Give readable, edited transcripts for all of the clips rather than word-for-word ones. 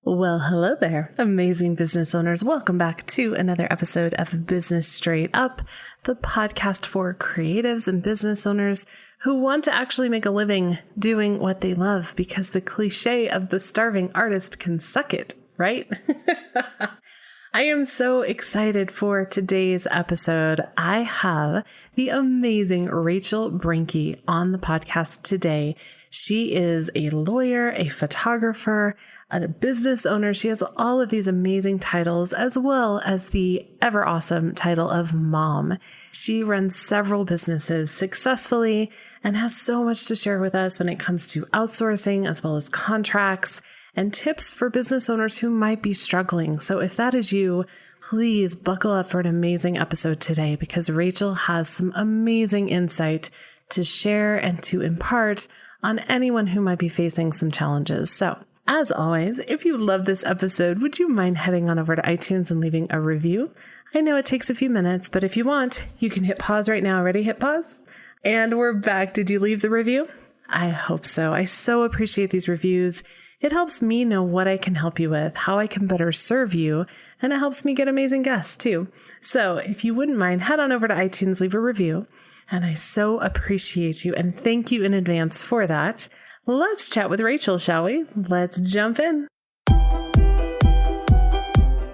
Well, hello there, amazing business owners. Welcome back to another episode of Business Straight Up, the podcast for creatives and business owners who want to actually make a living doing what they love, because the cliche of the starving artist can suck it, right? I am so excited for today's episode. I have the amazing Rachel Brenke on the podcast today. She is a lawyer, a photographer, a business owner. She has all of these amazing titles, as well as the ever awesome title of mom. She runs several businesses successfully and has so much to share with us when it comes to outsourcing, as well as contracts and tips for business owners who might be struggling. So if that is you, please buckle up for an amazing episode today, because Rachel has some amazing insight to share and to impart on anyone who might be facing some challenges. So as always, if you love this episode, would you mind heading on over to iTunes and leaving a review? I know it takes a few minutes, but if you want, you can hit pause right now. Ready? Hit pause. And we're back. Did you leave the review? I hope so. I so appreciate these reviews. It helps me know what I can help you with, how I can better serve you, and it helps me get amazing guests too. So if you wouldn't mind, head on over to iTunes, leave a review. And I so appreciate you and thank you in advance for that. Let's chat with Rachel, shall we? Let's jump in.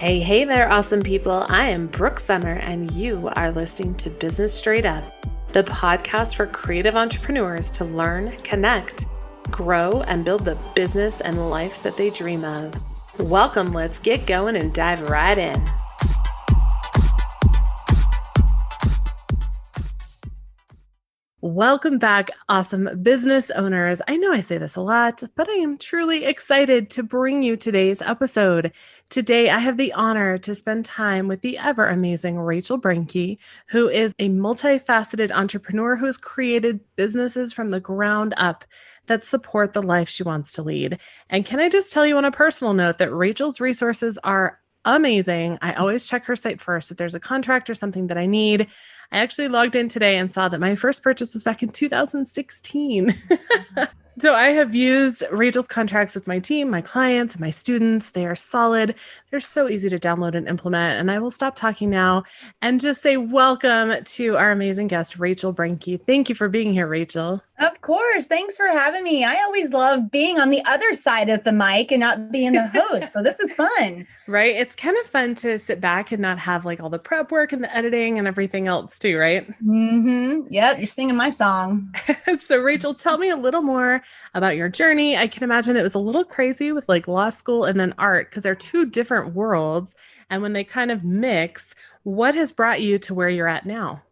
Hey there, awesome people. I am Brooke Summer, and you are listening to Business Straight Up, the podcast for creative entrepreneurs to learn, connect, grow, and build the business and life that they dream of. Welcome, let's get going and dive right in. Welcome back, awesome business owners. I know I say this a lot, but I am truly excited to bring you today's episode. Today, I have the honor to spend time with the ever amazing Rachel Brenke, who is a multifaceted entrepreneur who has created businesses from the ground up that support the life she wants to lead. And can I just tell you on a personal note that Rachel's resources are amazing. I always check her site first if there's a contract or something that I need. I actually logged in today and saw that my first purchase was back in 2016. So I have used Rachel's contracts with my team, my clients, and my students. They are solid. They're so easy to download and implement. And I will stop talking now and just say welcome to our amazing guest, Rachel Brenke. Thank you for being here, Rachel. Of course. Thanks for having me. I always love being on the other side of the mic and not being the host. So this is fun. Right? It's kind of fun to sit back and not have like all the prep work and the editing and everything else too, right? Mm-hmm. Yep. You're singing my song. So Rachel, tell me a little more about your journey. I can imagine it was a little crazy with like law school and then art, because they're two different worlds. And when they kind of mix, what has brought you to where you're at now?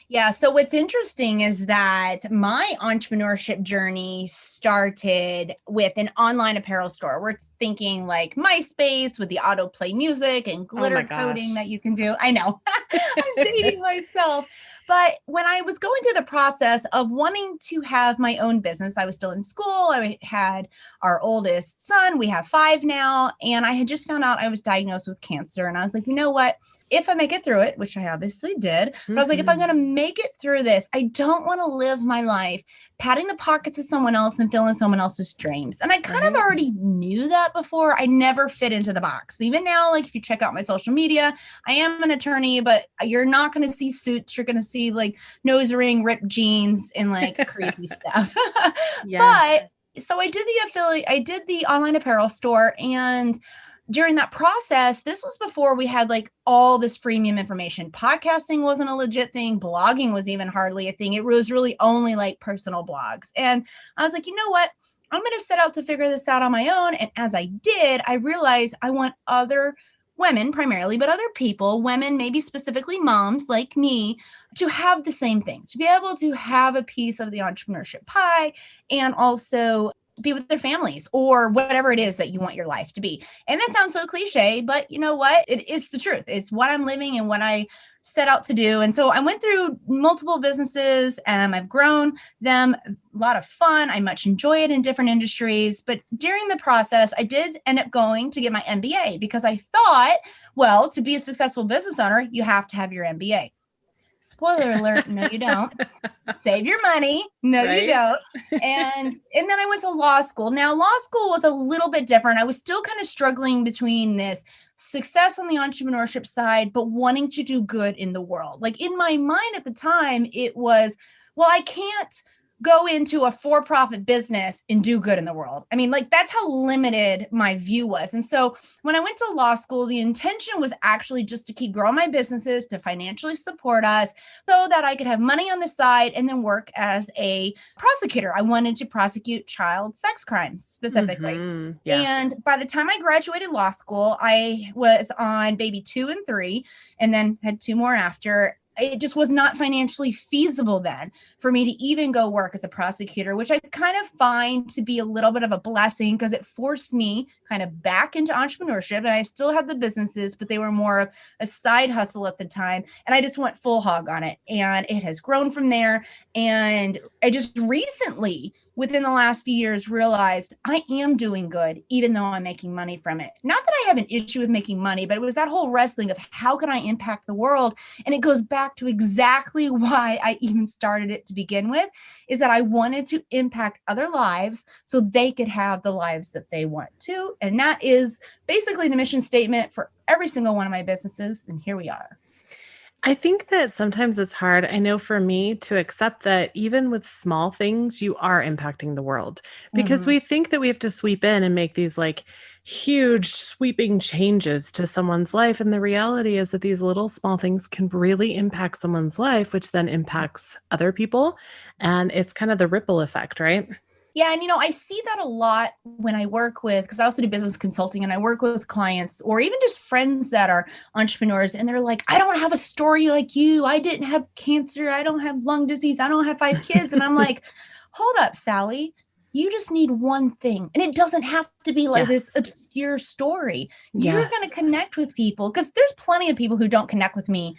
Yeah. So what's interesting is that my entrepreneurship journey started with an online apparel store. We're thinking like MySpace with the autoplay music and glitter coding that you can do. I know I'm dating myself. But when I was going through the process of wanting to have my own business, I was still in school. I had our oldest son. We have 5 now. And I had just found out I was diagnosed with cancer. And I was like, you know what? If I make it through it, which I obviously did, but I was like, if I'm going to make it through this, I don't want to live my life patting the pockets of someone else and filling someone else's dreams. And I kind of already knew that before. I never fit into the box. Even now, like if you check out my social media, I am an attorney, but you're not going to see suits. You're going to see like nose ring, ripped jeans, and like crazy stuff. But so I did the online apparel store, and during that process, this was before we had like all this freemium information. Podcasting wasn't a legit thing. Blogging was even hardly a thing. It was really only like personal blogs. And I was like, you know what? I'm going to set out to figure this out on my own. And as I did, I realized I want other women primarily, but other people, women, maybe specifically moms like me, to have the same thing, to be able to have a piece of the entrepreneurship pie and also be with their families or whatever it is that you want your life to be. And that sounds so cliche, but you know what? It is the truth. It's what I'm living and what I set out to do. And so I went through multiple businesses and I've grown them. A lot of fun. I much enjoy it in different industries. But during the process, I did end up going to get my MBA because I thought, well, to be a successful business owner, you have to have your MBA. Spoiler alert, no, you don't. Save your money. No, you Right? don't. And then I went to law school. Now, law school was a little bit different. I was still kind of struggling between this success on the entrepreneurship side, but wanting to do good in the world. Like in my mind at the time, it was, well, I can't go into a for-profit business and do good in the world. I mean, like that's how limited my view was. And so when I went to law school, the intention was actually just to keep growing my businesses, to financially support us so that I could have money on the side and then work as a prosecutor. I wanted to prosecute child sex crimes specifically. Yeah. And by the time I graduated law school, I was on baby 2 and 3, and then had 2 more after. It just was not financially feasible then for me to even go work as a prosecutor, which I kind of find to be a little bit of a blessing because it forced me kind of back into entrepreneurship. And I still had the businesses, but they were more of a side hustle at the time. And I just went full hog on it. And it has grown from there. And I just recently, within the last few years, realized I am doing good, even though I'm making money from it. Not that I have an issue with making money, but it was that whole wrestling of how can I impact the world? And it goes back to exactly why I even started it to begin with, is that I wanted to impact other lives so they could have the lives that they want to. And that is basically the mission statement for every single one of my businesses. And here we are. I think that sometimes it's hard. I know for me to accept that even with small things, you are impacting the world because Mhm. we think that we have to sweep in and make these like huge sweeping changes to someone's life. And the reality is that these little small things can really impact someone's life, which then impacts other people. And it's kind of the ripple effect, right? Yeah. And, I see that a lot when I work with, because I also do business consulting and I work with clients or even just friends that are entrepreneurs. And they're like, I don't have a story like you. I didn't have cancer. I don't have lung disease. I don't have 5 kids. And I'm like, hold up, Sally. You just need one thing. And it doesn't have to be like this Yes. obscure story. You're going to Yes. connect with people because there's plenty of people who don't connect with me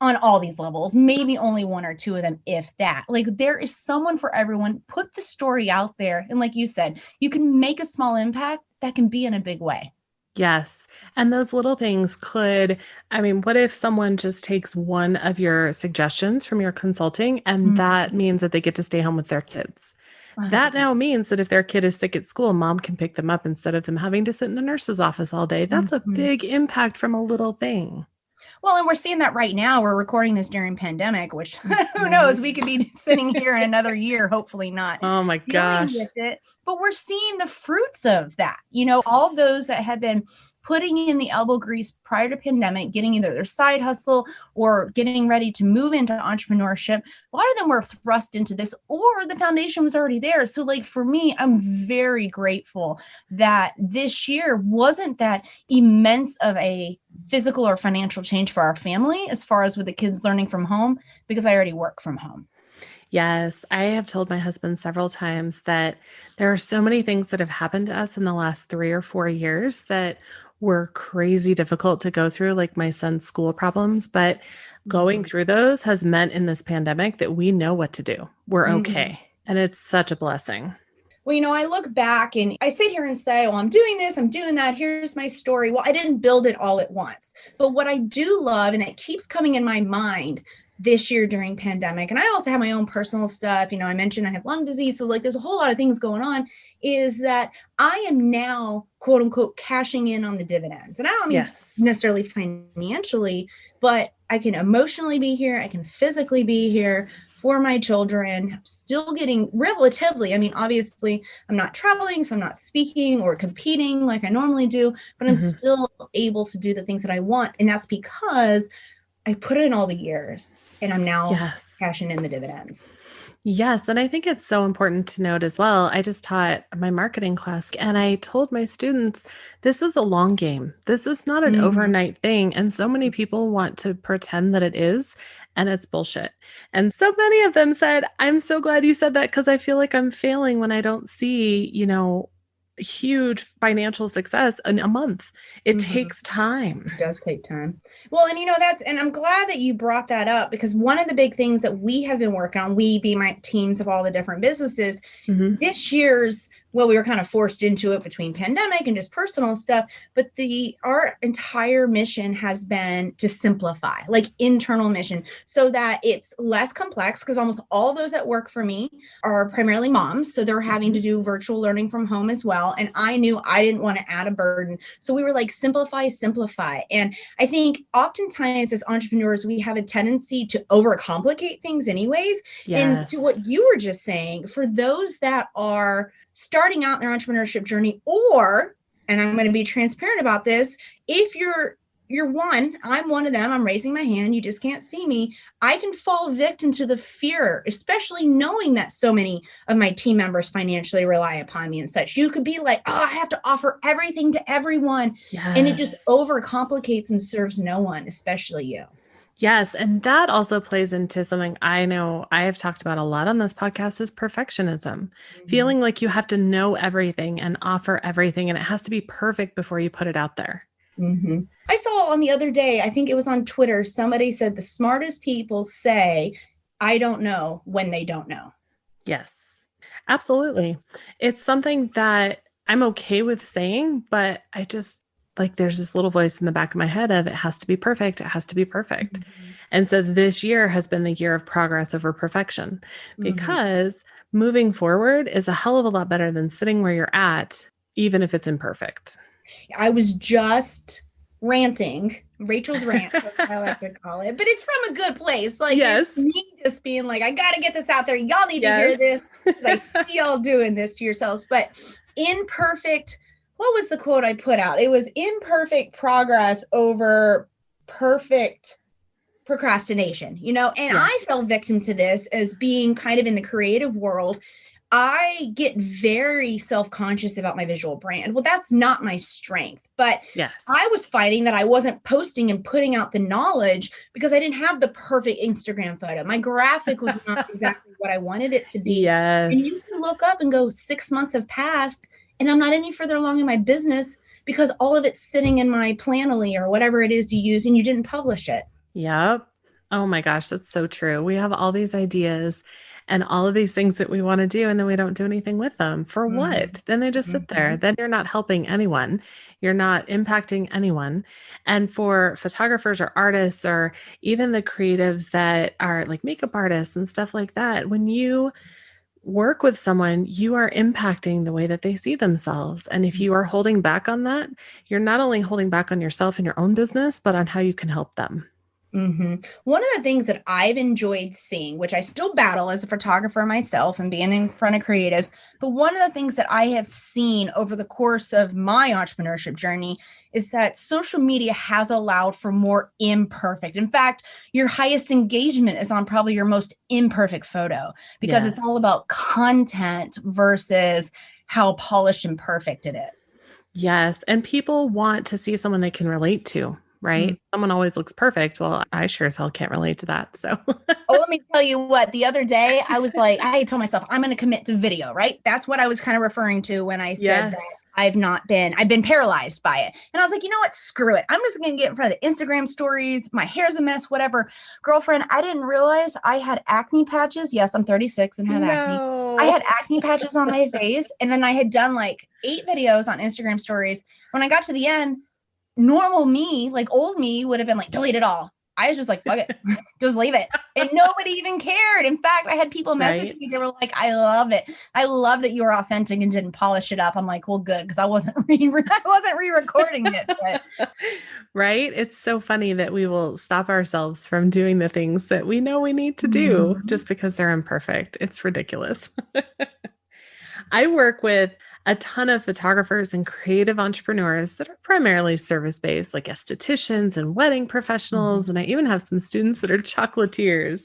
on all these levels, maybe only 1 or 2 of them, if that. Like there is someone for everyone. Put the story out there. And like you said, you can make a small impact that can be in a big way. Yes. And those little things could, I mean, what if someone just takes one of your suggestions from your consulting and that means that they get to stay home with their kids? That 100%. now means that if their kid is sick at school, mom can pick them up instead of them having to sit in the nurse's office all day. That's a Mhm. big impact from a little thing. Well, and we're seeing that right now. We're recording this during pandemic, which who Mhm. knows? We could be sitting here in another year, hopefully not Oh my dealing gosh. with it. But we're seeing the fruits of that. All those that had been putting in the elbow grease prior to pandemic, getting either their side hustle or getting ready to move into entrepreneurship. A lot of them were thrust into this, or the foundation was already there. So, like for me, I'm very grateful that this year wasn't that immense of a physical or financial change for our family as far as with the kids learning from home because I already work from home. Yes, I have told my husband several times that there are so many things that have happened to us in the last 3 or 4 years that were crazy difficult to go through, like my son's school problems. But going Mhm. through those has meant in this pandemic that we know what to do. We're Mhm. okay. And it's such a blessing. Well, I look back and I sit here and say, well, I'm doing this, I'm doing that. Here's my story. Well, I didn't build it all at once. But what I do love, and it keeps coming in my mind this year during pandemic, and I also have my own personal stuff. I mentioned I have lung disease. So like there's a whole lot of things going on, is that I am now, quote unquote, cashing in on the dividends. And I don't mean Yes. necessarily financially, but I can emotionally be here. I can physically be here for my children, still getting relatively, I mean, obviously I'm not traveling, so I'm not speaking or competing like I normally do, but I'm Mhm. still able to do the things that I want. And that's because I put in all the years and I'm now Yes. cashing in the dividends. Yes, and I think it's so important to note as well. I just taught my marketing class and I told my students this is a long game. This is not an Mm-hmm. overnight thing. And so many people want to pretend that it is, and it's bullshit. And so many of them said, I'm so glad you said that because I feel like I'm failing when I don't see, huge financial success in a month. It Mm-hmm. takes time. It does take time. Well, and and I'm glad that you brought that up because one of the big things that we have been working on, we being my teams of all the different businesses, Hmm. this year's well, we were kind of forced into it between pandemic and just personal stuff. But our entire mission has been to simplify, like internal mission, so that it's less complex, because almost all those that work for me are primarily moms. So they're having to do virtual learning from home as well. And I knew I didn't want to add a burden. So we were like, simplify, simplify. And I think oftentimes as entrepreneurs, we have a tendency to overcomplicate things anyways. And to what you were just saying, for those that are starting out in their entrepreneurship journey, or, and I'm going to be transparent about this, if you're one, I'm one of them, I'm raising my hand, you just can't see me, I can fall victim to the fear, especially knowing that so many of my team members financially rely upon me and such. You could be like, oh, I have to offer everything to everyone. And it just overcomplicates and serves no one, especially you. Yes. And that also plays into something I know I have talked about a lot on this podcast is perfectionism, feeling like you have to know everything and offer everything, and it has to be perfect before you put it out there. I saw on the other day, I think it was on Twitter, somebody said the smartest people say, I don't know, when they don't know. Yes, absolutely. It's something that I'm okay with saying, but I just like, there's this little voice in the back of my head of it has to be perfect. It has to be perfect. And so this year has been the year of progress over perfection, because moving forward is a hell of a lot better than sitting where you're at, even if it's imperfect. I was just ranting, Rachel's rant, that's what I like to call it, but it's from a good place. Like, it's me just being like, I got to get this out there. Y'all need to hear this, because I see y'all doing this to yourselves. But imperfect, what was the quote I put out? It was imperfect progress over perfect procrastination, and I fell victim to this as being kind of in the creative world. I get very self-conscious about my visual brand. Well, that's not my strength, but I was finding that I wasn't posting and putting out the knowledge because I didn't have the perfect Instagram photo. My graphic was not exactly what I wanted it to be. And you can look up and go, 6 months have passed and I'm not any further along in my business because all of it's sitting in my Planoly or whatever it is you use, and you didn't publish it. Yep. Oh my gosh, that's so true. We have all these ideas and all of these things that we want to do, and then we don't do anything with them. For what? Then they just sit there. Then you're not helping anyone. You're not impacting anyone. And for photographers or artists, or even the creatives that are like makeup artists and stuff like that, when you work with someone, you are impacting the way that they see themselves. And if you are holding back on that, you're not only holding back on yourself and your own business, but on how you can help them. One of the things that I've enjoyed seeing, which I still battle as a photographer myself and being in front of creatives, but one of the things that I have seen over the course of my entrepreneurship journey is that social media has allowed for more imperfect. In fact, your highest engagement is on probably your most imperfect photo, because it's all about content versus how polished and perfect it is. Yes. And people want to see someone they can relate to. Right? Someone always looks perfect. Well, I sure as hell can't relate to that. So, let me tell you what, the other day I was like, I told myself I'm going to commit to video, right? That's what I was kind of referring to when I said that I've been paralyzed by it. And I was like, you know what? Screw it. I'm just going to get in front of the Instagram stories. My hair's a mess, whatever. Girlfriend, I didn't realize I had acne patches. Yes, I'm 36 and have acne. I had acne patches on my face. And then I had done like 8 videos on Instagram stories. When I got to the end, normal me, like old me, would have been like, delete it all. I was just like, fuck it, just leave it. And nobody even cared. In fact, I had people message me. They were like, I love it. I love that you were authentic and didn't polish it up. I'm like, well, good, because I wasn't re-recording it. But. Right? It's so funny that we will stop ourselves from doing the things that we know we need to do just because they're imperfect. It's ridiculous. I work with a ton of photographers and creative entrepreneurs that are primarily service-based, like estheticians and wedding professionals. And I even have some students that are chocolatiers.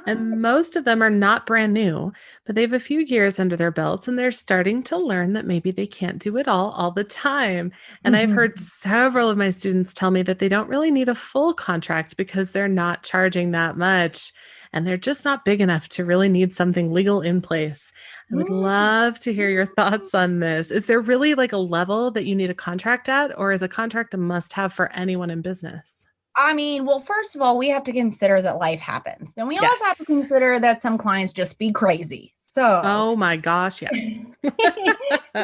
And most of them are not brand new, but they have a few years under their belts and they're starting to learn that maybe they can't do it all the time. And I've heard several of my students tell me that they don't really need a full contract because they're not charging that much. And they're just not big enough to really need something legal in place. I would love to hear your thoughts on this. Is there really like a level that you need a contract at, or is a contract a must-have for anyone in business? I mean, well, first of all, we have to consider that life happens. Then we also have to consider that some clients just be crazy. So Oh my gosh, yes.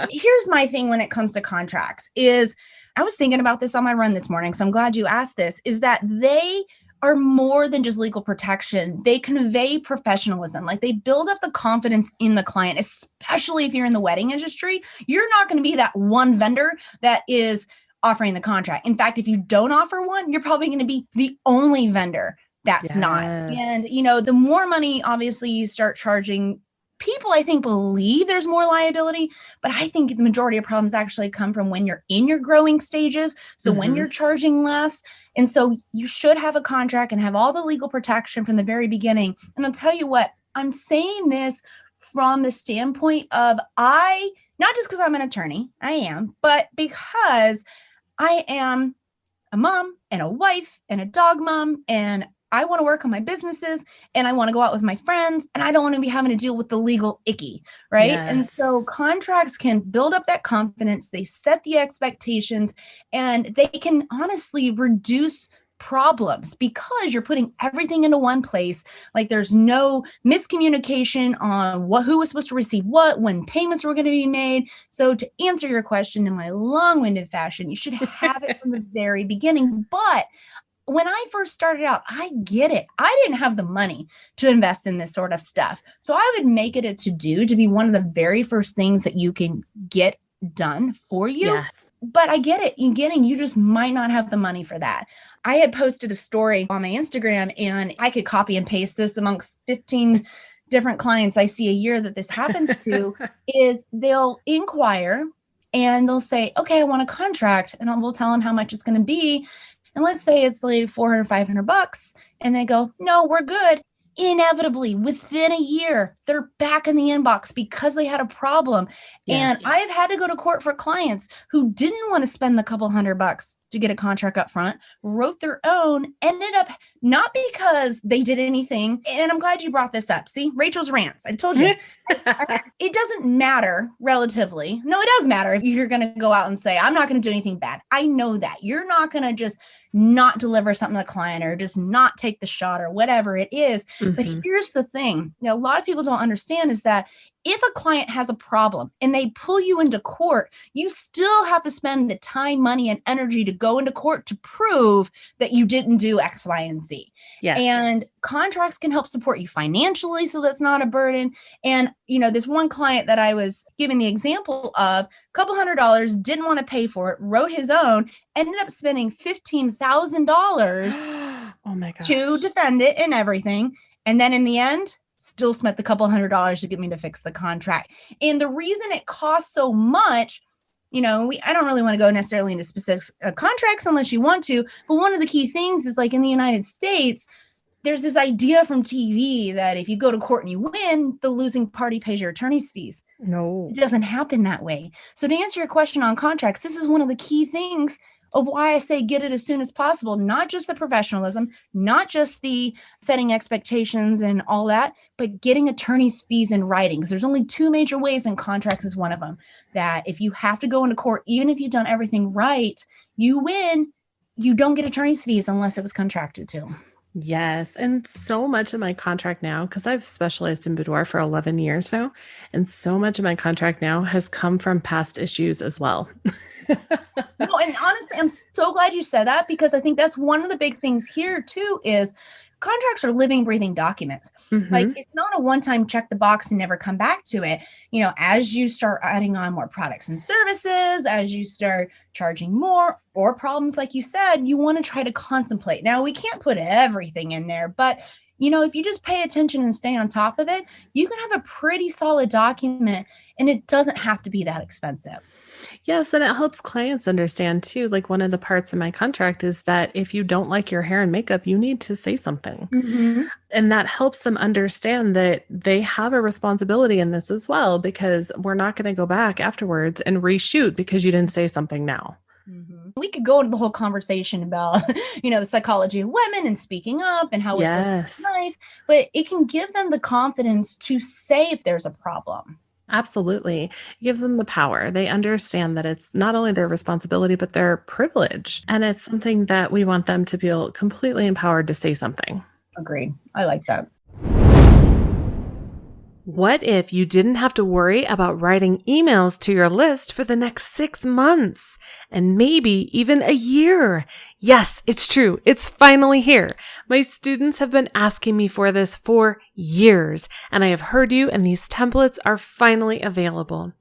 here's my thing when it comes to contracts is I was thinking about this on my run this morning. So I'm glad you asked this, is that they are more than just legal protection. They convey professionalism. Like they build up the confidence in the client, especially if you're in the wedding industry. You're not going to be that one vendor that is offering the contract. In fact, if you don't offer one, you're probably going to be the only vendor that's not. And, Yes. the more money, obviously, you start charging, people, I think, believe there's more liability, but I think the majority of problems actually come from when you're in your growing stages. So when you're charging less. And so you should have a contract and have all the legal protection from the very beginning. And I'll tell you what, I'm saying this from the standpoint of not just because I'm an attorney, I am, but because I am a mom and a wife and a dog mom, and I want to work on my businesses and I want to go out with my friends, and I don't want to be having to deal with the legal icky, right? And Yes. so contracts can build up that confidence, they set the expectations, and they can honestly reduce problems because you're putting everything into one place. Like there's no miscommunication on who was supposed to receive what, when payments were going to be made. So to answer your question in my long-winded fashion, you should have it from the very beginning. But when I first started out, I get it. I didn't have the money to invest in this sort of stuff. So I would make it a to-do to be one of the very first things that you can get done for you. Yes. But I get it. You just might not have the money for that. I had posted a story on my Instagram, and I could copy and paste this amongst 15 different clients I see a year that this happens to, is they'll inquire and they'll say, okay, I want a contract. And we'll tell them how much it's going to be. And let's say it's like 400, $500. And they go, no, we're good. Inevitably, within a year, they're back in the inbox because they had a problem. And Yes. I've had to go to court for clients who didn't want to spend the couple $100 to get a contract up front, wrote their own, ended up not because they did anything. And I'm glad you brought this up. See, Rachel's rants. I told you. It doesn't matter relatively. No, it does matter if you're going to go out and say, I'm not going to do anything bad. I know that. You're not going to just not deliver something to the client or just not take the shot or whatever it is. But here's the thing. A lot of people don't understand is that if a client has a problem and they pull you into court, you still have to spend the time, money, and energy to go into court to prove that you didn't do X, Y, and Z. Yes. And contracts can help support you financially, so that's not a burden. And, this one client that I was giving the example of, couple $100, didn't want to pay for it, wrote his own, ended up spending $15,000 Oh my gosh. to defend it and everything. And then in the end, still spent the couple $100 to get me to fix the contract. And the reason it costs so much, I don't really want to go necessarily into specific contracts unless you want to. But one of the key things is, like, in the United States, there's this idea from TV that if you go to court and you win, the losing party pays your attorney's fees. No. It doesn't happen that way. So to answer your question on contracts, this is one of the key things of why I say get it as soon as possible, not just the professionalism, not just the setting expectations and all that, but getting attorney's fees in writing. Because there's only two major ways, and contracts is one of them, that if you have to go into court, even if you've done everything right, you win, you don't get attorney's fees unless it was contracted to. Yes. And so much of my contract now, because I've specialized in boudoir for 11 years now, and so much of my contract now has come from past issues as well. No, and honestly, I'm so glad you said that, because I think that's one of the big things here too, is contracts are living, breathing documents. Like, it's not a one-time check the box and never come back to it. As you start adding on more products and services, as you start charging more, or problems, like you said, you want to try to contemplate. Now, we can't put everything in there, but if you just pay attention and stay on top of it, you can have a pretty solid document, and it doesn't have to be that expensive. Yes, and it helps clients understand too. Like, one of the parts in my contract is that if you don't like your hair and makeup, you need to say something. And that helps them understand that they have a responsibility in this as well, because we're not going to go back afterwards and reshoot because you didn't say something now. We could go into the whole conversation about, the psychology of women and speaking up and how we're supposed to be nice, but it can give them the confidence to say if there's a problem. Absolutely. Give them the power. They understand that it's not only their responsibility, but their privilege. And it's something that we want them to feel completely empowered to say something. Agreed. I like that. What if you didn't have to worry about writing emails to your list for the next 6 months and maybe even a year? Yes, it's true. It's finally here. My students have been asking me for this for years, and I have heard you, and these templates are finally available.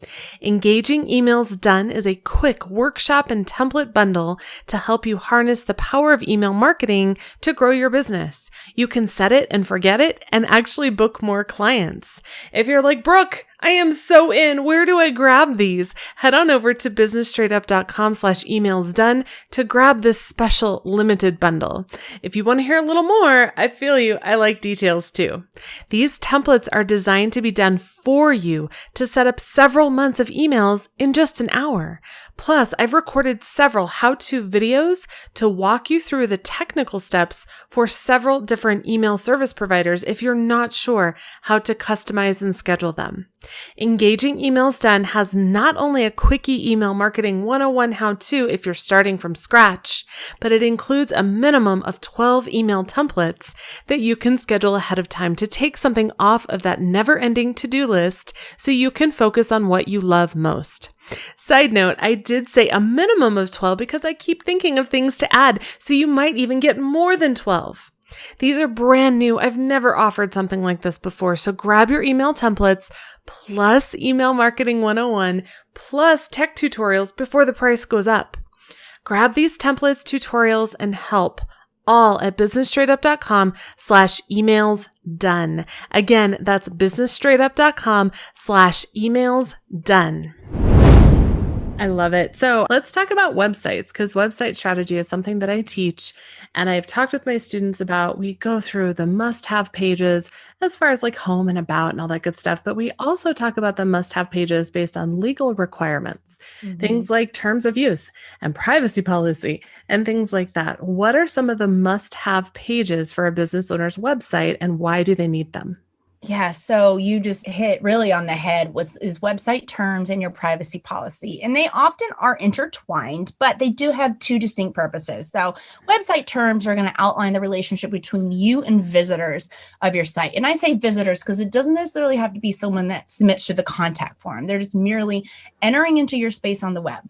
Engaging Emails Done is a quick workshop and template bundle to help you harness the power of email marketing to grow your business. You can set it and forget it and actually book more clients. If you're like, Brooke, I am so in. Where do I grab these? Head on over to businessstraightup.com/emailsdone to grab this special limited bundle. If you want to hear a little more, I feel you. I like details too. These templates are designed to be done for you to set up several months of emails in just an hour. Plus, I've recorded several how-to videos to walk you through the technical steps for several different email service providers if you're not sure how to customize and schedule them. Engaging Emails Done has not only a quickie email marketing 101 how-to if you're starting from scratch, but it includes a minimum of 12 email templates that you can schedule ahead of time to take something off of that never-ending to-do list so you can focus on what you love most. Side note, I did say a minimum of 12 because I keep thinking of things to add, so you might even get more than 12. These are brand new. I've never offered something like this before. So grab your email templates plus email marketing 101 plus tech tutorials before the price goes up. Grab these templates, tutorials, and help all at businessstraightup.com/emailsdone. Again, that's businessstraightup.com/emailsdone. I love it. So let's talk about websites, because website strategy is something that I teach and I've talked with my students about. We go through the must-have pages as far as like home and about and all that good stuff, but we also talk about the must-have pages based on legal requirements, things like terms of use and privacy policy and things like that. What are some of the must-have pages for a business owner's website and why do they need them? Yeah, so you just hit really on the head is website terms and your privacy policy. And they often are intertwined, but they do have two distinct purposes. So website terms are going to outline the relationship between you and visitors of your site. And I say visitors because it doesn't necessarily have to be someone that submits to the contact form. They're just merely entering into your space on the web.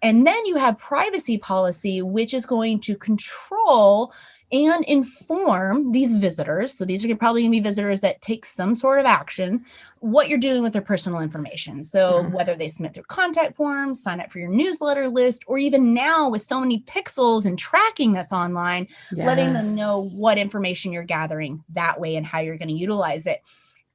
And then you have privacy policy, which is going to control and inform these visitors. So these are probably going to be visitors that take some sort of action, what you're doing with their personal information. So whether they submit their contact forms, sign up for your newsletter list, or even now with so many pixels and tracking that's online, letting them know what information you're gathering that way and how you're going to utilize it.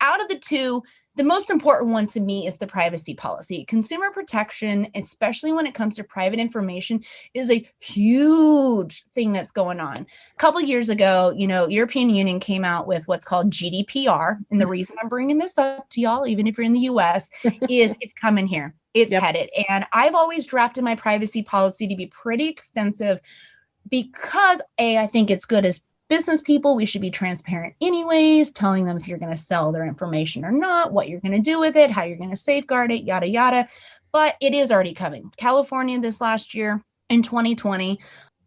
Out of the two, the most important one to me is the privacy policy. Consumer protection, especially when it comes to private information, is a huge thing that's going on. A couple of years ago, European Union came out with what's called GDPR. And the reason I'm bringing this up to y'all, even if you're in the US, is it's coming here. It's headed. And I've always drafted my privacy policy to be pretty extensive because I think it's good as business people. We should be transparent anyways, telling them if you're going to sell their information or not, what you're going to do with it, how you're going to safeguard it, yada, yada. But it is already coming. California this last year in 2020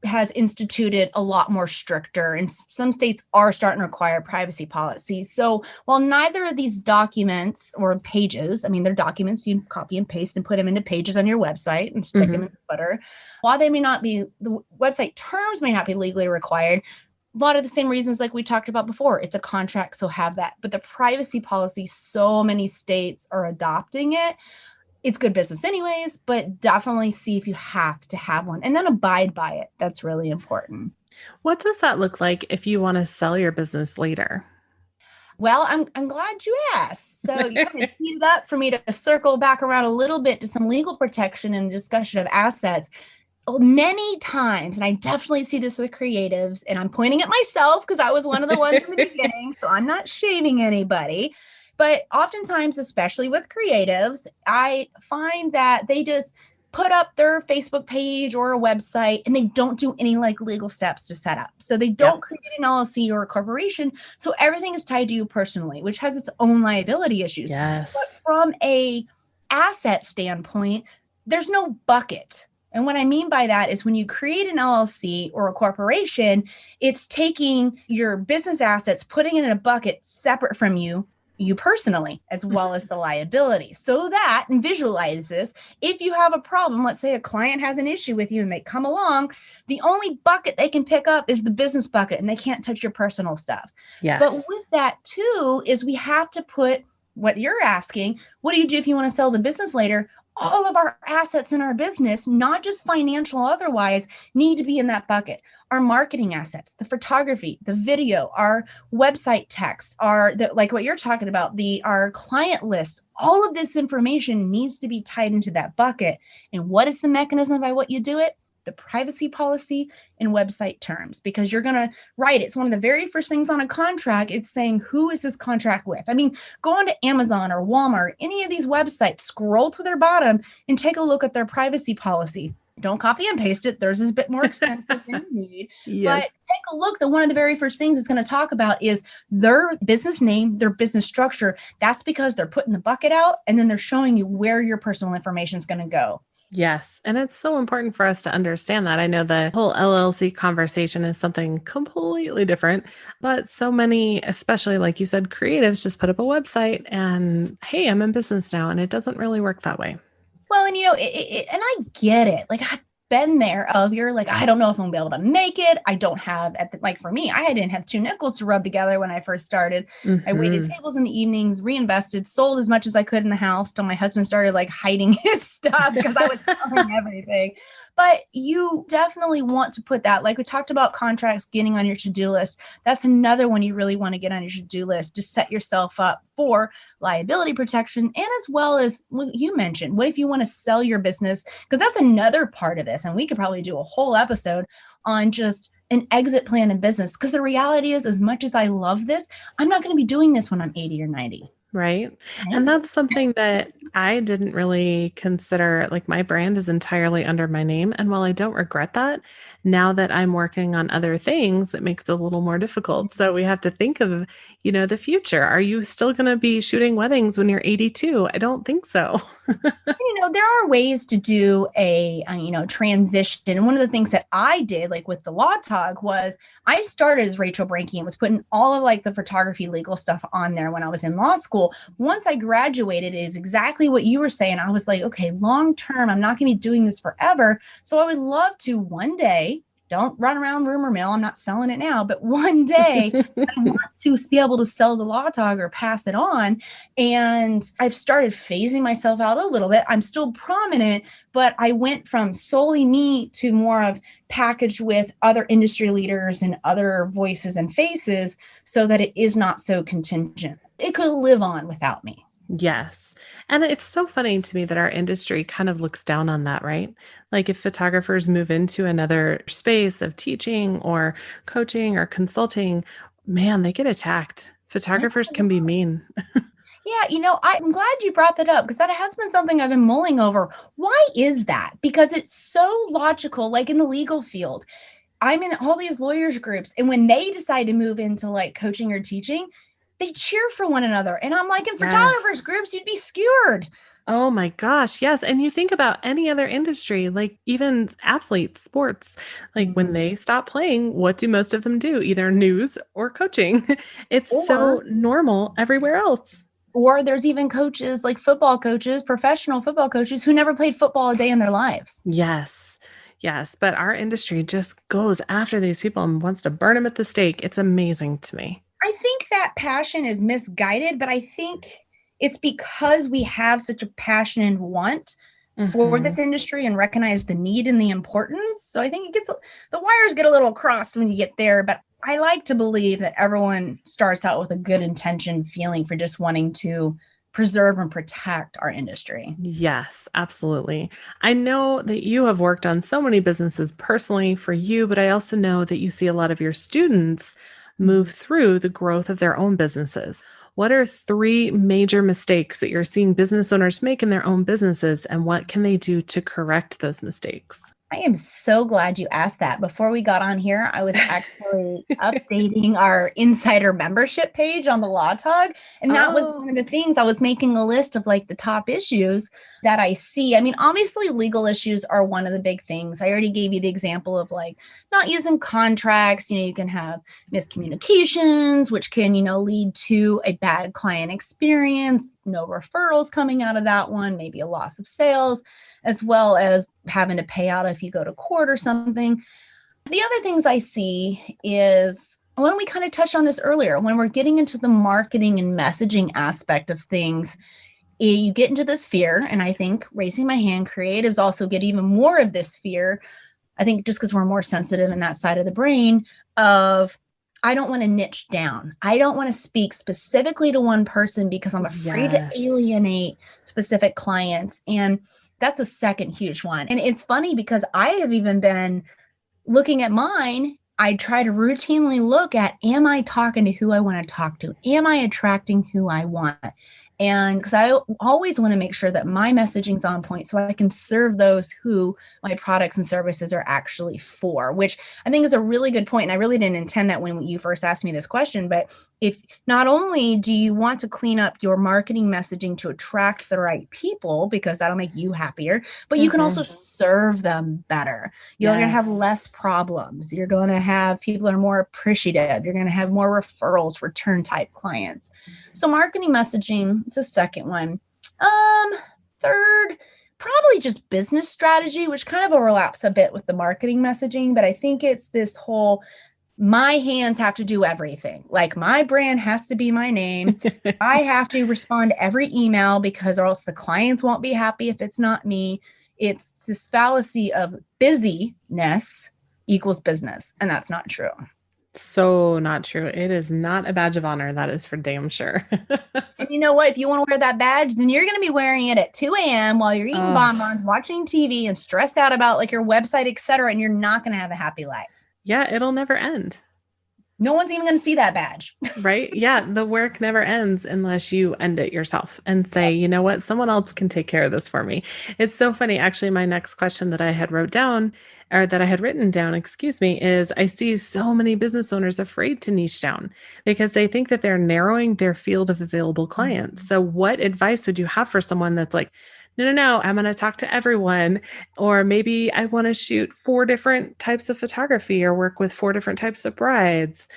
has instituted a lot more stricter, and some states are starting to require privacy policies. So while neither of these documents or pages, they're documents you copy and paste and put them into pages on your website and stick them in the footer, while they may not be, the website terms may not be legally required, a lot of the same reasons like we talked about before. It's a contract, so have that. But the privacy policy, so many states are adopting it. It's good business anyways, but definitely see if you have to have one and then abide by it. That's really important. What does that look like if you want to sell your business later? Well, I'm glad you asked. So you kind of teed it up for me to circle back around a little bit to some legal protection and discussion of assets. Many times, and I definitely see this with creatives, and I'm pointing at myself because I was one of the ones in the beginning, so I'm not shaming anybody. But oftentimes, especially with creatives, I find that they just put up their Facebook page or a website and they don't do any legal steps to set up. So they don't create an LLC or a corporation. So everything is tied to you personally, which has its own liability issues. Yes. But from a asset standpoint, there's no bucket. And what I mean by that is when you create an LLC or a corporation, it's taking your business assets, putting it in a bucket separate from you, you personally, as well as the liability, so that, and visualize this, if you have a problem, let's say a client has an issue with you and they come along, the only bucket they can pick up is the business bucket and they can't touch your personal stuff. Yes. But with that too, is we have to put what you're asking, what do you do if you want to sell the business later? All of our assets in our business, not just financial, otherwise, need to be in that bucket. Our marketing assets, the photography, the video, our website text, like what you're talking about, our client list, all of this information needs to be tied into that bucket. And what is the mechanism by what you do it? The privacy policy and website terms, because you're going to write it. It's one of the very first things on a contract. It's saying, who is this contract with? I mean, go on to Amazon or Walmart, any of these websites, scroll to their bottom and take a look at their privacy policy. Don't copy and paste it. Theirs is a bit more expensive than you need. Yes. But take a look. That one of the very first things it's going to talk about is their business name, their business structure. That's because they're putting the bucket out and then they're showing you where your personal information is going to go. Yes. And it's so important for us to understand that. I know the whole LLC conversation is something completely different, but so many, especially like you said, creatives just put up a website and, hey, I'm in business now. And it doesn't really work that way. Well, and and I get it. Like I've been there you're like, I don't know if I'm gonna be able to make it. I don't have like for me, I didn't have 2 nickels to rub together when I first started. I waited tables in the evenings, reinvested, sold as much as I could in the house till my husband started like hiding his stuff because I was selling everything. But you definitely want to put that, like we talked about contracts getting on your to-do list. That's another one you really want to get on your to-do list to set yourself up for liability protection. And as well as what you mentioned, what if you want to sell your business? Because that's another part of this. And we could probably do a whole episode on just an exit plan in business. Because the reality is, as much as I love this, I'm not going to be doing this when I'm 80 or 90. Right. And that's something that I didn't really consider. Like my brand is entirely under my name. And while I don't regret that, now that I'm working on other things, it makes it a little more difficult. So we have to think of, the future. Are you still going to be shooting weddings when you're 82? I don't think so. There are ways to do a transition. And one of the things that I did, like with the Law Talk, was I started as Rachel Brenke and was putting all of like the photography legal stuff on there when I was in law school. Once I graduated, is exactly what you were saying. I was like, okay, long term, I'm not going to be doing this forever. So I would love to one day, don't run around rumor mill, I'm not selling it now, but one day I want to be able to sell the Law Talk or pass it on. And I've started phasing myself out a little bit. I'm still prominent, but I went from solely me to more of packaged with other industry leaders and other voices and faces so that it is not so contingent. It could live on without me. Yes. And it's so funny to me that our industry kind of looks down on that, right? Like if photographers move into another space of teaching or coaching or consulting, man, they get attacked. Photographers can be mean. Yeah, I'm glad you brought that up because that has been something I've been mulling over. Why is that? Because it's so logical, like in the legal field. I'm in all these lawyers groups, and when they decide to move into like coaching or teaching, they cheer for one another. And I'm like, in photographers groups, you'd be skewered. Oh my gosh. Yes. And you think about any other industry, like even athletes, sports, like when they stop playing, what do most of them do? Either news or coaching. It's so normal everywhere else. Or there's even coaches like football coaches, professional football coaches who never played football a day in their lives. Yes. Yes. But our industry just goes after these people and wants to burn them at the stake. It's amazing to me. I think that passion is misguided, but I think it's because we have such a passion and want for this industry and recognize the need and the importance. So I think the wires get a little crossed when you get there, but I like to believe that everyone starts out with a good intention feeling for just wanting to preserve and protect our industry. Yes, absolutely. I know that you have worked on so many businesses personally for you, but I also know that you see a lot of your students move through the growth of their own businesses. What are 3 major mistakes that you're seeing business owners make in their own businesses, and what can they do to correct those mistakes? I am so glad you asked that. Before we got on here, I was actually updating our insider membership page on the Law Talk. And that was one of the things. I was making a list of like the top issues that I see. I mean, obviously legal issues are one of the big things. I already gave you the example of like not using contracts. You can have miscommunications, which can, lead to a bad client experience, no referrals coming out of that one, maybe a loss of sales, as well as having to pay out if you go to court or something. The other things I see is, when we kind of touched on this earlier, when we're getting into the marketing and messaging aspect of things, you get into this fear. And I think, raising my hand, creatives also get even more of this fear. I think just because we're more sensitive in that side of the brain of, I don't want to niche down. I don't want to speak specifically to one person because I'm afraid to alienate specific clients. And that's a second huge one. And it's funny because I have even been looking at mine. I try to routinely look at, am I talking to who I want to talk to? Am I attracting who I want? And because I always want to make sure that my messaging's on point so I can serve those who my products and services are actually for, which I think is a really good point. And I really didn't intend that when you first asked me this question, but if not only do you want to clean up your marketing messaging to attract the right people, because that'll make you happier, but you can also serve them better. You're going to have less problems. You're going to have people that are more appreciative. You're going to have more referrals, return type clients. So marketing messaging is the second one. Third, probably just business strategy, which kind of overlaps a bit with the marketing messaging, but I think it's this whole, my hands have to do everything. Like my brand has to be my name. I have to respond to every email because or else the clients won't be happy if it's not me. It's this fallacy of busyness equals business. And that's not true. So not true. It is not a badge of honor. That is for damn sure. And you know what? If you want to wear that badge, then you're going to be wearing it at 2 a.m. while you're eating bonbons, watching TV, and stressed out about like your website, et cetera. And you're not going to have a happy life. Yeah, it'll never end. No one's even going to see that badge. Right? Yeah, the work never ends unless you end it yourself and say, you know what, someone else can take care of this for me. It's so funny. Actually, my next question that I had written down, is I see so many business owners afraid to niche down because they think that they're narrowing their field of available clients. So what advice would you have for someone that's like, no, I'm going to talk to everyone, or maybe I want to shoot 4 different types of photography or work with 4 different types of brides?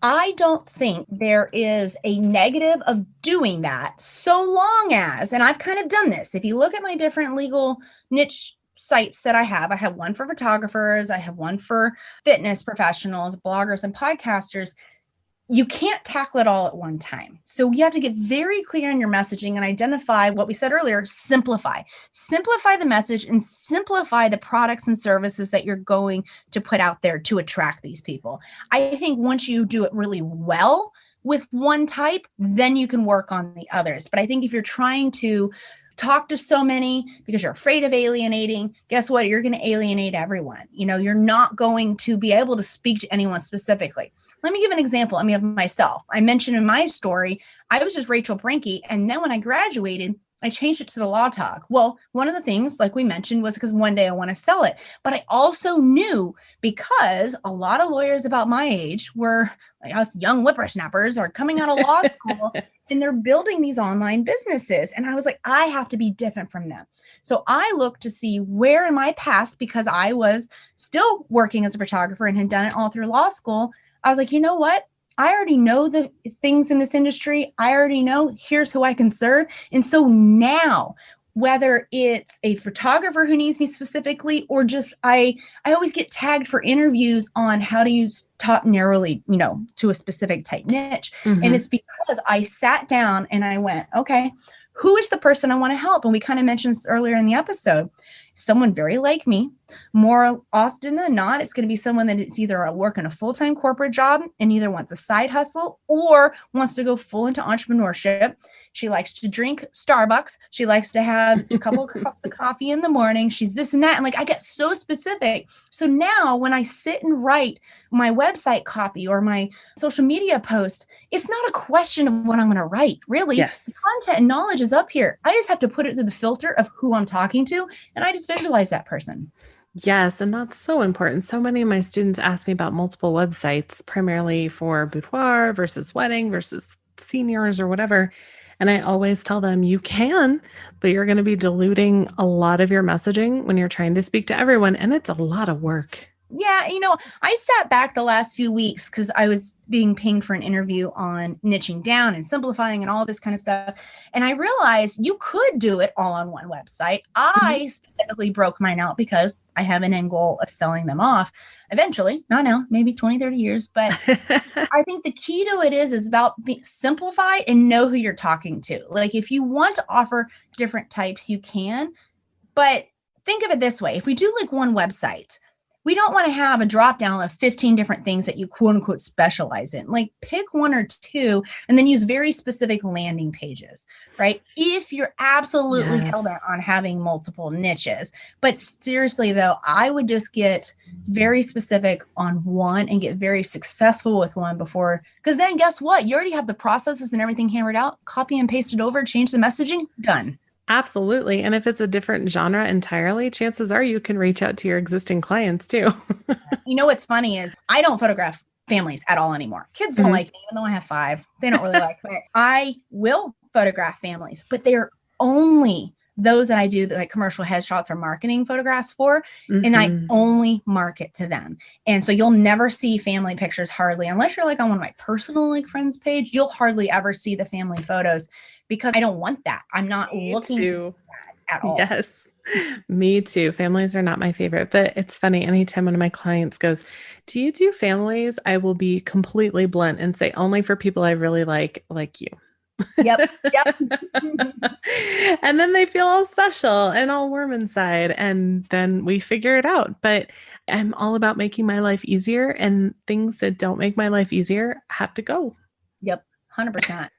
I don't think there is a negative of doing that so long as, and I've kind of done this. If you look at my different legal niche sites that I have one for photographers, I have one for fitness professionals, bloggers, and podcasters. You can't tackle it all at one time. So you have to get very clear on your messaging and identify what we said earlier, simplify the message and simplify the products and services that you're going to put out there to attract these people. I think once you do it really well with one type, then you can work on the others. But I think if you're trying to talk to so many because you're afraid of alienating, guess what? You're going to alienate everyone. You're not going to be able to speak to anyone specifically. Let me give an example. Of myself. I mentioned in my story, I was just Rachel Brenke. And then when I graduated, I changed it to the Law Talk. Well, one of the things, like we mentioned, was because one day I want to sell it. But I also knew, because a lot of lawyers about my age were like us young whippersnappers are coming out of law school and they're building these online businesses. And I was like, I have to be different from them. So I looked to see where in my past, because I was still working as a photographer and had done it all through law school, I was like, you know what? I already know the things in this industry. I already know here's who I can serve. And so now, whether it's a photographer who needs me specifically, or just I always get tagged for interviews on how to use top narrowly, to a specific type niche. Mm-hmm. And it's because I sat down and I went, okay, who is the person I want to help? And we kind of mentioned this earlier in the episode. Someone very like me. More often than not, it's going to be someone that is either working a full-time corporate job and either wants a side hustle or wants to go full into entrepreneurship. She likes to drink Starbucks. She likes to have a couple of cups of coffee in the morning. She's this and that. And I get so specific. So now when I sit and write my website copy or my social media post, it's not a question of what I'm going to write. Really, yes. The content and knowledge is up here. I just have to put it through the filter of who I'm talking to. And I just visualize that person. Yes, and that's so important. So many of my students ask me about multiple websites, primarily for boudoir versus wedding versus seniors or whatever. And I always tell them you can, but you're going to be diluting a lot of your messaging when you're trying to speak to everyone. And it's a lot of work. Yeah, I sat back the last few weeks because I was being pinged for an interview on niching down and simplifying and all this kind of stuff. And I realized you could do it all on one website. Mhm. I specifically broke mine out because I have an end goal of selling them off eventually, not now, maybe 20, 30 years. But I think the key to it is about simplify and know who you're talking to. Like if you want to offer different types, you can. But think of it this way. If we do like one website, we don't want to have a drop down of 15 different things that you quote unquote specialize in. Like pick one or two and then use very specific landing pages, right? If you're absolutely hell bent Yes. on having multiple niches. But seriously though, I would just get very specific on one and get very successful with one before, because then guess what? You already have the processes and everything hammered out, copy and paste it over, change the messaging, done. Absolutely. And if it's a different genre entirely, chances are you can reach out to your existing clients too. What's funny is I don't photograph families at all anymore. Kids don't Mhm. like me, even though I have 5. They don't really like me. I will photograph families, but they're only those that I do the like commercial headshots or marketing photographs for, and I Mhm. only market to them. And so you'll never see family pictures hardly, unless you're like on one of my personal like friends page, you'll hardly ever see the family photos because I don't want that. I'm not Me looking to do too. that at all. Yes. Me too. Families are not my favorite, but it's funny. Anytime one of my clients goes, "Do you do families?" I will be completely blunt and say, "Only for people I really like you." Yep. Yep. And then they feel all special and all warm inside. And then we figure it out. But I'm all about making my life easier, and things that don't make my life easier have to go. Yep. 100%.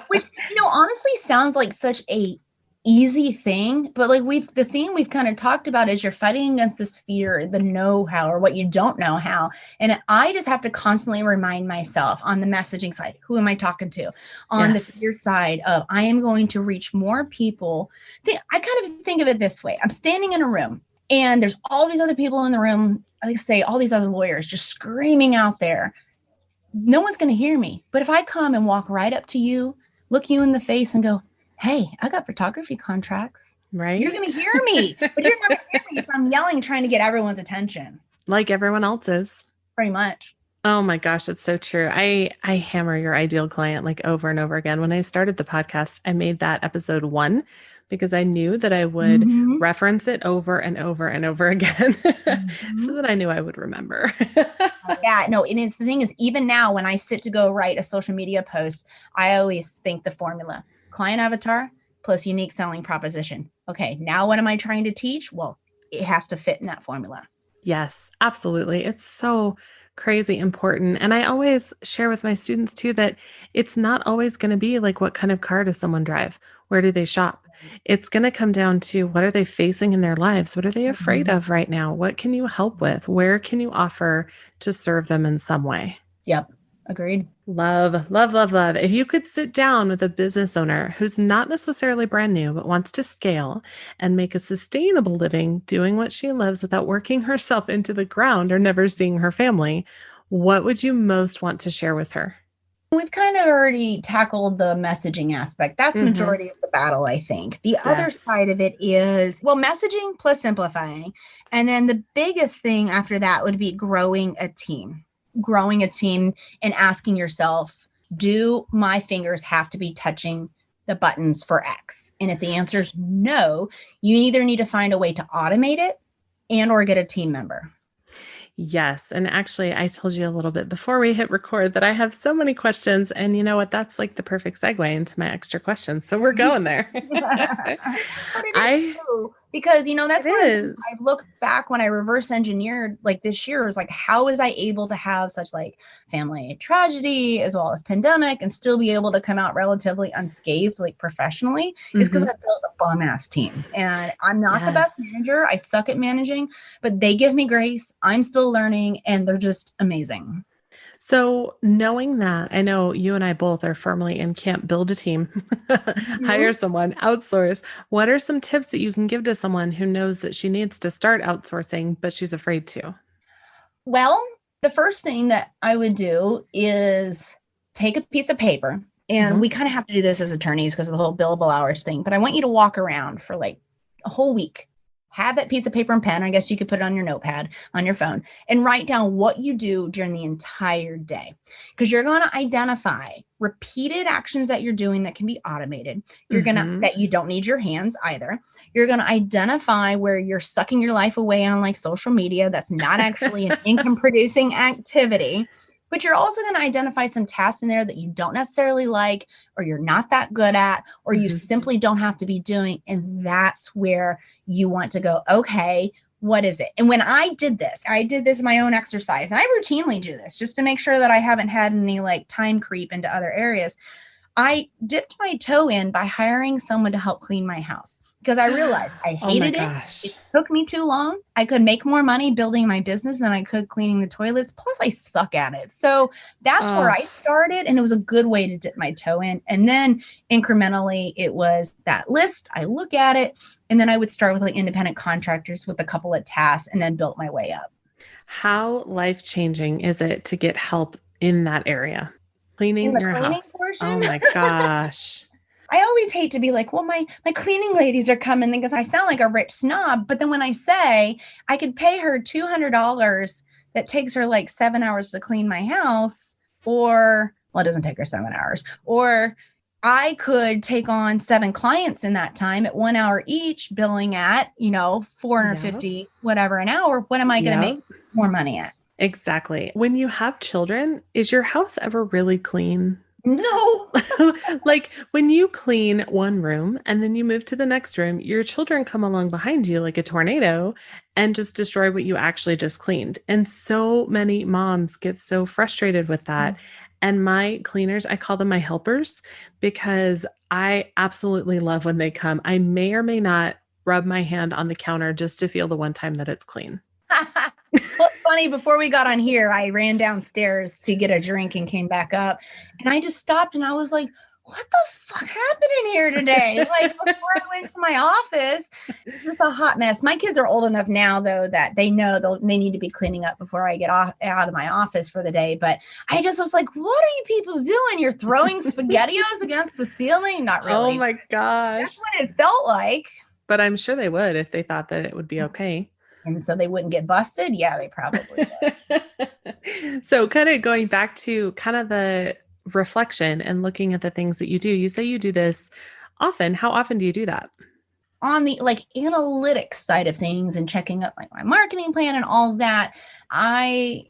Which, honestly sounds like such a easy thing, but like the theme we've kind of talked about is you're fighting against this fear, the know-how or what you don't know how. And I just have to constantly remind myself on the messaging side, who am I talking to? On the Yes. fear side of I am going to reach more people. I kind of think of it this way. I'm standing in a room and there's all these other people in the room, like say all these other lawyers just screaming out there. No one's going to hear me. But if I come and walk right up to you, look you in the face and go, hey, I got photography contracts, you're going Right? to hear me. But you're not going to hear me if I'm yelling, trying to get everyone's attention. Like everyone else's. Pretty much. Oh my gosh, that's so true. I hammer your ideal client like over and over again. When I started the podcast, I made that episode 1 because I knew that I would Mm-hmm. reference it over and over and over again Mm-hmm. so that I knew I would remember. Yeah, no, and it's the thing is, even now when I sit to go write a social media post, I always think the formula client avatar plus unique selling proposition. Okay, now what am I trying to teach? Well, it has to fit in that formula. Yes, absolutely. It's so crazy important. And I always share with my students too that it's not always going to be like what kind of car does someone drive? Where do they shop? It's going to come down to what are they facing in their lives? What are they afraid Mhm. of right now? What can you help with? Where can you offer to serve them in some way? Yep, agreed. Love, love, love, love. If you could sit down with a business owner who's not necessarily brand new, but wants to scale and make a sustainable living doing what she loves without working herself into the ground or never seeing her family, what would you most want to share with her? We've kind of already tackled the messaging aspect. That's Hmm. majority of the battle, I think. The other Yes. side of it is, well, messaging plus simplifying. And then the biggest thing after that would be growing a team. Growing a team and asking yourself, do my fingers have to be touching the buttons for X? And if the answer is no, you either need to find a way to automate it and or get a team member. Yes. And actually, I told you a little bit before we hit record that I have so many questions. And you know what? That's like the perfect segue into my extra questions. So we're going there. But it is I, true because it that's one of the things is. I look back when I reverse engineered like this year was like, how was I able to have such like family tragedy as well as pandemic and still be able to come out relatively unscathed like professionally is because I Hmm. built a bomb ass team and I'm not the best Yes. manager. I suck at managing, but they give me grace. I'm still learning and they're just amazing. So, knowing that, I know you and I both are firmly in can't build a team, hire Mhm. someone, outsource. What are some tips that you can give to someone who knows that she needs to start outsourcing, but she's afraid to? Well, the first thing that I would do is take a piece of paper, and Mhm. we kind of have to do this as attorneys because of the whole billable hours thing, but I want you to walk around for like a whole week. Have that piece of paper and pen. I guess you could put it on your notepad on your phone and write down what you do during the entire day. Because you're going to identify repeated actions that you're doing that can be automated. You're going to, Mhm. that you don't need your hands either. You're going to identify where you're sucking your life away on like social media. That's not actually an income producing activity. But you're also going to identify some tasks in there that you don't necessarily like, or you're not that good at, or you Mhm. simply don't have to be doing. And that's where you want to go, okay, what is it? And when I did this my own exercise. And I routinely do this just to make sure that I haven't had any like time creep into other areas. I dipped my toe in by hiring someone to help clean my house because I realized I Oh my hated it. It gosh. took me too long. I could make more money building my business than I could cleaning the toilets. Plus, I suck at it. So that's where Oh, I started. And it was a good way to dip my toe in. And then incrementally, it was that list. I look at it. And then I would start with like independent contractors with a couple of tasks and then built my way up. how life-changing is it to get help in that area? In Cleaning the your cleaning house. portion, Oh my gosh. I always hate to be like, well, my cleaning ladies are coming because I sound like a rich snob. But then when I say I could pay her $200 that takes her like 7 hours to clean my house, or well, it doesn't take her 7 hours, or I could take on 7 clients in that time at 1 hour each, billing at, Yep. 450 whatever an hour. What am I going to make Yep. more money at? Exactly. When you have children, is your house ever really clean? No. Like when you clean one room and then you move to the next room, your children come along behind you like a tornado and just destroy what you actually just cleaned. And so many moms get so frustrated with that. And my cleaners, I call them my helpers because I absolutely love when they come. I may or may not rub my hand on the counter just to feel the one time that it's clean. Well, it's funny, before we got on here, I ran downstairs to get a drink and came back up. And I just stopped and I was like, what the fuck happened in here today? Like before I went to my office, it's just a hot mess. My kids are old enough now, though, that they know they need to be cleaning up before I get out of my office for the day. But I just was like, what are you people doing? You're throwing SpaghettiOs against the ceiling? Not Oh really. But my that's gosh. what it felt like. But I'm sure they would if they thought that it would be okay. And so they wouldn't get busted. Yeah, they probably would. So, kind of going back to kind of the reflection and looking at the things that you do, you say you do this often. How often do you do that? On the like analytics side of things and checking up like my marketing plan and all that, I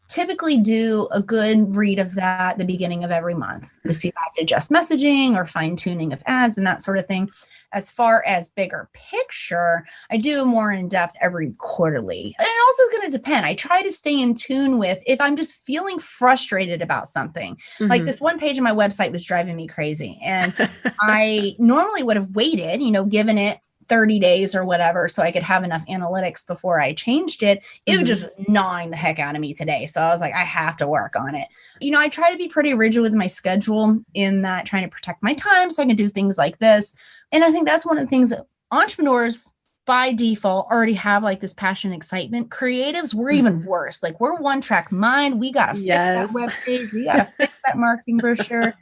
typically do a good read of that at the beginning of every month to see if I have to adjust messaging or fine tuning of ads and that sort of thing. As far as bigger picture, I do more in depth every quarterly. And it also is going to depend. I try to stay in tune with if I'm just feeling frustrated about something. Like Mhm. this one page of my website was driving me crazy. And I normally would have waited, given it 30 days or whatever so I could have enough analytics before I changed it. It was Mhm. just gnawing the heck out of me today. So I was like, I have to work on it. I try to be pretty rigid with my schedule in that, trying to protect my time so I can do things like this. And I think that's one of the things that entrepreneurs by default already have, like this passion, excitement. Creatives, we're even Mhm. worse. Like we're one track mind. We got to fix that Yes. web page. We got to fix that marketing brochure.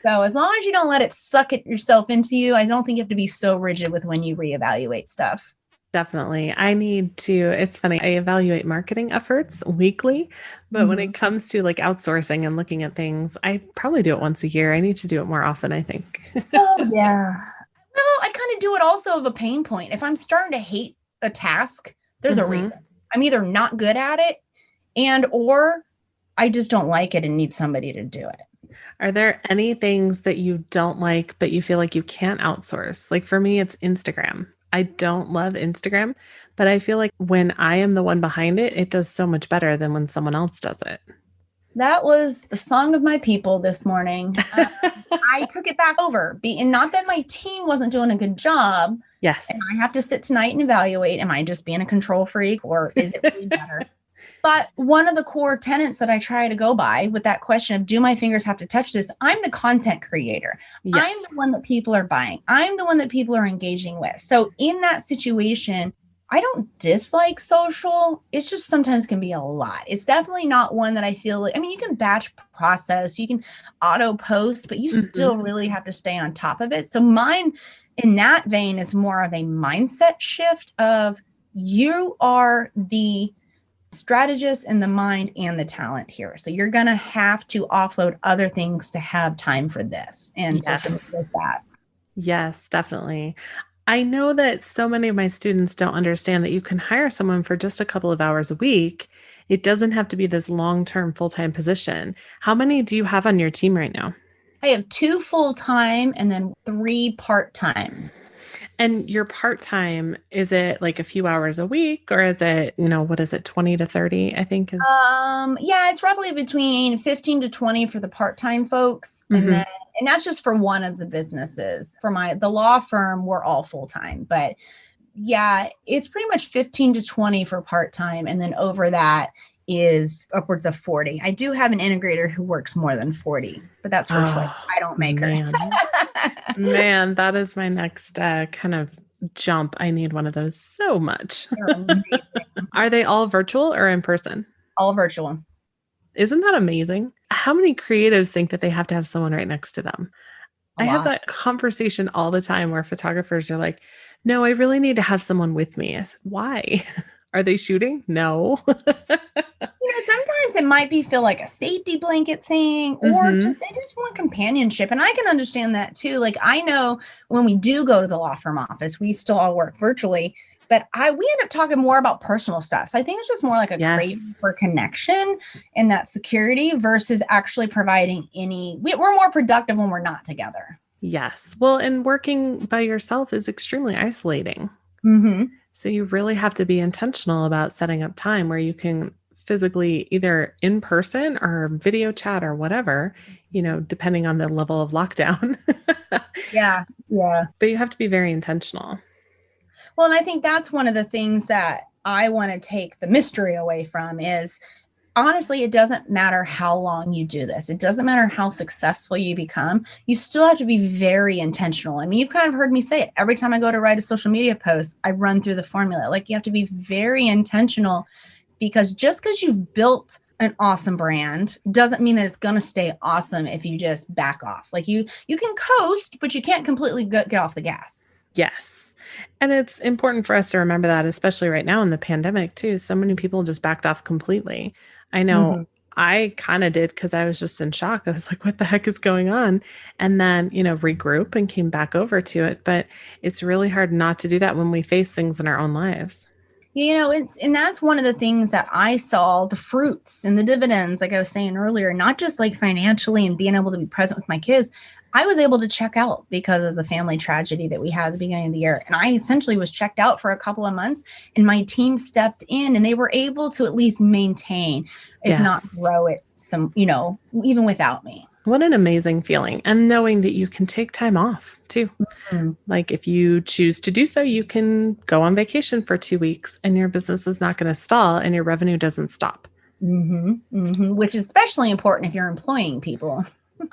So as long as you don't let it suck it yourself into you, I don't think you have to be so rigid with when you reevaluate stuff. Definitely. I need to, it's funny, I evaluate marketing efforts weekly, but when Mhm. it comes to like outsourcing and looking at things, I probably do it once a year. I need to do it more often, I think. Oh yeah. Well, I kind of do it also of a pain point. If I'm starting to hate a task, there's a Mhm. reason. I'm either not good at it or I just don't like it and need somebody to do it. Are there any things that you don't like, but you feel like you can't outsource? Like for me, it's Instagram. I don't love Instagram, but I feel like when I am the one behind it, it does so much better than when someone else does it. That was the song of my people this morning. I took it back over, and not that my team wasn't doing a good job. And Yes. I have to sit tonight and evaluate, am I just being a control freak or is it really better? But one of the core tenets that I try to go by with that question of, do my fingers have to touch this? I'm the content creator. I'm Yes. the one that people are buying. I'm the one that people are engaging with. So in that situation, I don't dislike social. It's just sometimes can be a lot. It's definitely not one that I feel like, I mean, you can batch process, you can auto post, but you Mhm. still really have to stay on top of it. So mine in that vein is more of a mindset shift of, you are the strategist in the mind and the talent here. So you're going to have to offload other things to have time for this. And social Yes. media is that. Yes, definitely. I know that so many of my students don't understand that you can hire someone for just a couple of hours a week. It doesn't have to be this long-term full-time position. How many do you have on your team right now? I have 2 full-time and then 3 part-time. And your part-time, is it like a few hours a week or is it, what is it, 20 to 30, I think is. Yeah, it's roughly between 15 to 20 for the part-time folks. Mhm. And that's just for one of the businesses. For the law firm, we're all full-time, but yeah, it's pretty much 15 to 20 for part-time. And then over that is upwards of 40. I do have an integrator who works more than 40, but that's her choice. Oh, I don't make her. man. Man, that is my next kind of jump. I need one of those so much. They're amazing. Are they all virtual or in person? All virtual. Isn't that amazing? How many creatives think that they have to have someone right next to them? A I have lot. that conversation all the time where photographers are like, "No, I really need to have someone with me." I said, "Why? Are they shooting?" No. Sometimes it might be feel like a safety blanket thing, or Mhm. just they just want companionship. And I can understand that too. Like, I know when we do go to the law firm office, we still all work virtually, but we end up talking more about personal stuff. So I think it's just more like a craving Yes. for connection and that security versus actually providing we're more productive when we're not together. Yes. Well, and working by yourself is extremely isolating. Mm-hmm. So you really have to be intentional about setting up time where you can physically either in person or video chat or whatever, depending on the level of lockdown. Yeah. Yeah. But you have to be very intentional. Well, and I think that's one of the things that I want to take the mystery away from is, honestly, it doesn't matter how long you do this. It doesn't matter how successful you become. You still have to be very intentional. I mean, you've kind of heard me say it. Every time I go to write a social media post, I run through the formula. Like, you have to be very intentional, because just because you've built an awesome brand doesn't mean that it's going to stay awesome if you just back off. Like, you can coast, but you can't completely get off the gas. Yes. And it's important for us to remember that, especially right now in the pandemic, too. So many people just backed off completely. I know Mm-hmm. I kind of did because I was just in shock. I was like, what the heck is going on? And then, regroup and came back over to it. But it's really hard not to do that when we face things in our own lives. And that's one of the things that I saw, the fruits and the dividends, like I was saying earlier, not just like financially and being able to be present with my kids. I was able to check out because of the family tragedy that we had at the beginning of the year. And I essentially was checked out for a couple of months, and my team stepped in and they were able to at least maintain, if not Yes. grow it some, even without me. What an amazing feeling. And knowing that you can take time off too. Mm-hmm. Like if you choose to do so, you can go on vacation for 2 weeks and your business is not going to stall and your revenue doesn't stop. Mm-hmm. Mm-hmm. Which is especially important if you're employing people.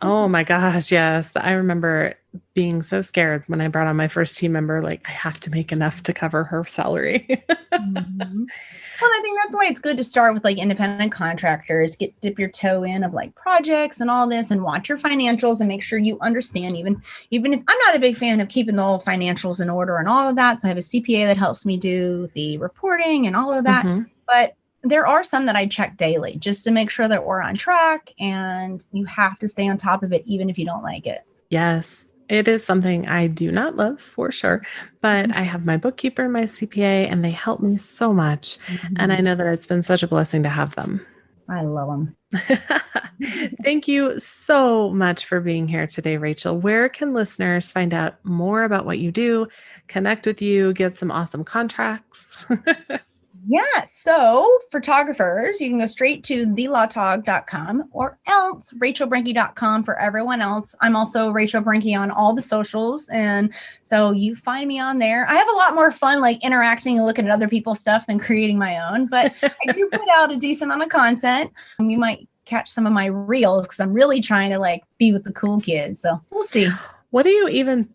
Oh my gosh, yes. I remember being so scared when I brought on my first team member, like I have to make enough to cover her salary. Mm-hmm. Well, I think that's why it's good to start with like independent contractors, dip your toe in of like projects and all this, and watch your financials and make sure you understand. Even if I'm not a big fan of keeping the old financials in order and all of that, so I have a CPA that helps me do the reporting and all of that. Hmm. But there are some that I check daily just to make sure that we're on track, and you have to stay on top of it even if you don't like it. Yes, it is something I do not love for sure, but I have my bookkeeper, my CPA, and they help me so much. And I Mhm. know that it's been such a blessing to have them. I love them. Thank you so much for being here today, Rachel. Where can listeners find out more about what you do, connect with you, get some awesome contracts? Yeah. So photographers, you can go straight to thelawtog.com or else rachelbrenke.com for everyone else. I'm also Rachel Brenke on all the socials. And so you find me on there. I have a lot more fun like interacting and looking at other people's stuff than creating my own, but I do put out a decent amount of content. You might catch some of my reels because I'm really trying to like be with the cool kids. So we'll see. What do you even,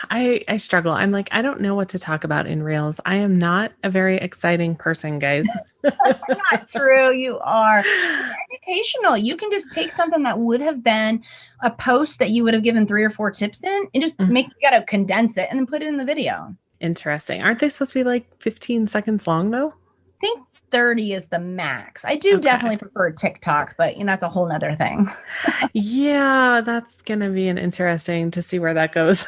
I struggle. I'm like, I don't know what to talk about in Reels. I am not a very exciting person, guys. Not true. You are. It's educational. You can just take something that would have been a post that you would have given 3 or 4 tips in and just you got to condense it and then put it in the video. Interesting. Aren't they supposed to be like 15 seconds long though? I think 30 is the max. I do definitely prefer TikTok, but that's a whole nother thing. Yeah, that's going to be interesting to see where that goes.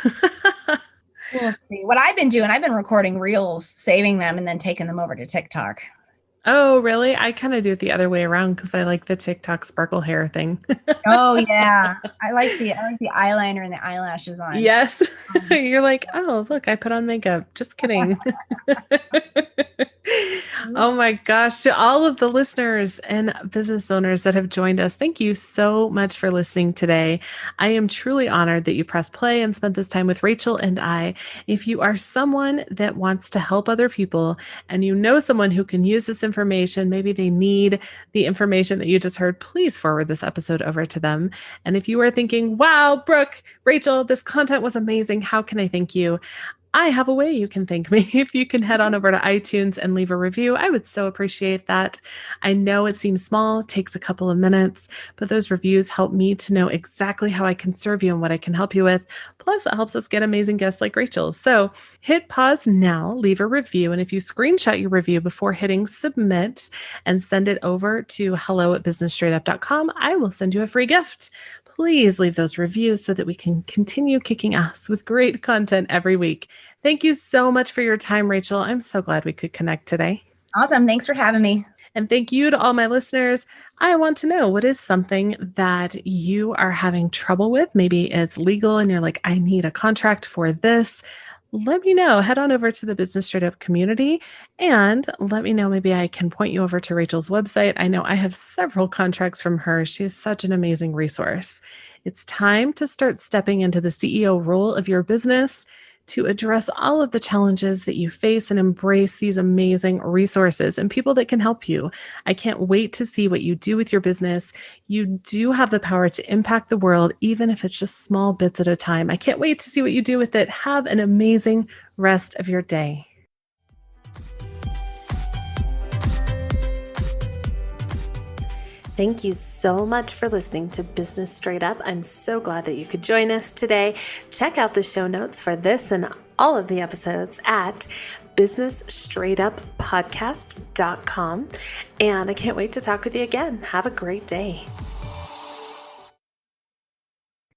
We'll see. What I've been doing, I've been recording reels, saving them, and then taking them over to TikTok. Oh, really? I kind of do it the other way around because I like the TikTok sparkle hair thing. Oh yeah, I like the eyeliner and the eyelashes on. Yes. You're like, oh, look, I put on makeup. Just kidding. Oh my gosh. To all of the listeners and business owners that have joined us, thank you so much for listening today. I am truly honored that you pressed play and spent this time with Rachel and I. If you are someone that wants to help other people and you know someone who can use this information, maybe they need the information that you just heard, please forward this episode over to them. And if you are thinking, wow, Brooke, Rachel, this content was amazing, how can I thank you? I have a way you can thank me. If you can head on over to iTunes and leave a review, I would so appreciate that. I know it seems small, takes a couple of minutes, but those reviews help me to know exactly how I can serve you and what I can help you with. Plus, it helps us get amazing guests like Rachel. So hit pause now, leave a review. And if you screenshot your review before hitting submit and send it over to hello@businessstraightup.com, I will send you a free gift. Please leave those reviews so that we can continue kicking ass with great content every week. Thank you so much for your time, Rachel. I'm so glad we could connect today. Awesome. Thanks for having me. And thank you to all my listeners. I want to know, what is something that you are having trouble with? Maybe it's legal and you're like, I need a contract for this. Let me know. Head on over to the Business Straight Up community and let me know. Maybe I can point you over to Rachel's website. I know I have several contracts from her. She is such an amazing resource. It's time to start stepping into the CEO role of your business to address all of the challenges that you face and embrace these amazing resources and people that can help you. I can't wait to see what you do with your business. You do have the power to impact the world, even if it's just small bits at a time. I can't wait to see what you do with it. Have an amazing rest of your day. Thank you so much for listening to Business Straight Up. I'm so glad that you could join us today. Check out the show notes for this and all of the episodes at businessstraightuppodcast.com. And I can't wait to talk with you again. Have a great day.